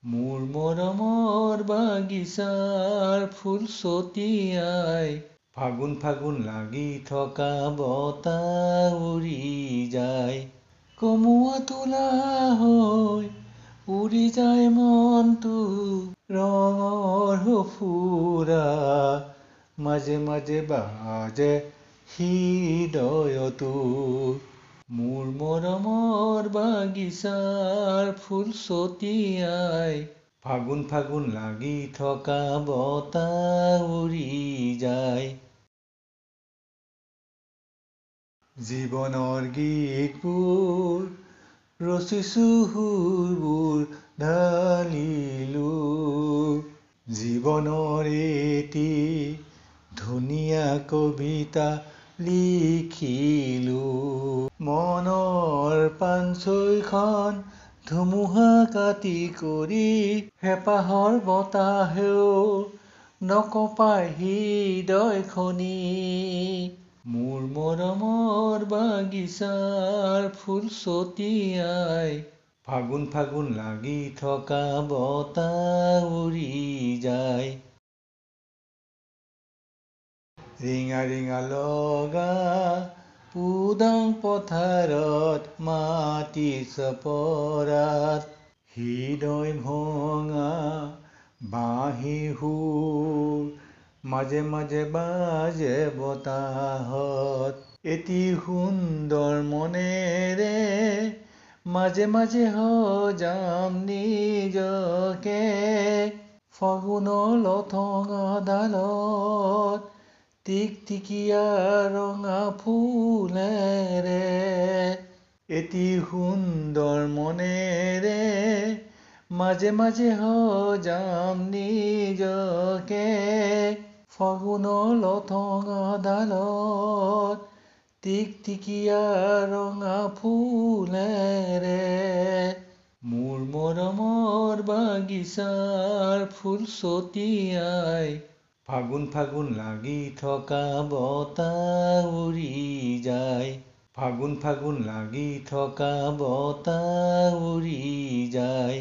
মোৰ মৰমৰ বাগিচাৰ ফুল ছটিয়াই ফাগুন ফাগুন লাগি থকা বতাহ উৰি যায়। কমুৱা তোলা হৈ উৰি যায় মনটো ৰঙৰ সফুৰা, মাজে মাজে বাজে হৃদয়তো। মোৰ মৰমৰ বাগিচাৰ ফুল ছটিয়াই ফাগুন ফাগুন লাগি থকা বতাহ উৰি যায়। জীৱনৰ গীতবোৰ ৰচিছো, সুৰবোৰ ঢালিলো, জীৱনৰ এটি ধুনীয়া কবিতা লিখিলো। মনৰ পাঞ্চৈখন ধুমুহা কাটি কৰি হেঁপাহৰ বতাহেও নকঁপাই হৃদয়খনি। মোৰ মৰমৰ বাগিচাৰ ফুল ছটিয়াই ফাগুন ফাগুন লাগি থকা বতাহ উৰি যায়। ৰিঙা ৰিঙা লগা পুদাং পথাৰত মাটি চপৰাত হৃদয় ভঙা বাঁহীৰ সুৰ মাজে মাজে বাজে বতাহত। এটি সুন্দৰ মনেৰে মাজে মাজে সজাম নিজকে ফাগুনৰ লঠঙা ডালত টিকটিকিয়া ৰঙা ফুলেৰে। এটি সুন্দৰ মনেৰে মাজে মাজে সজাম নিজকে ফাগুনৰ লঠঙা ডালত টিকটিকিয়া ৰঙা ফুলেৰে। মোৰ মৰমৰ বাগিচাৰ ফুল ছটিয়াই ফাগুন ফাগুন লাগি থকা বতাহ উৰি যায়। ফাগুন ফাগুন লাগি থকা বতাহ উৰি যায়।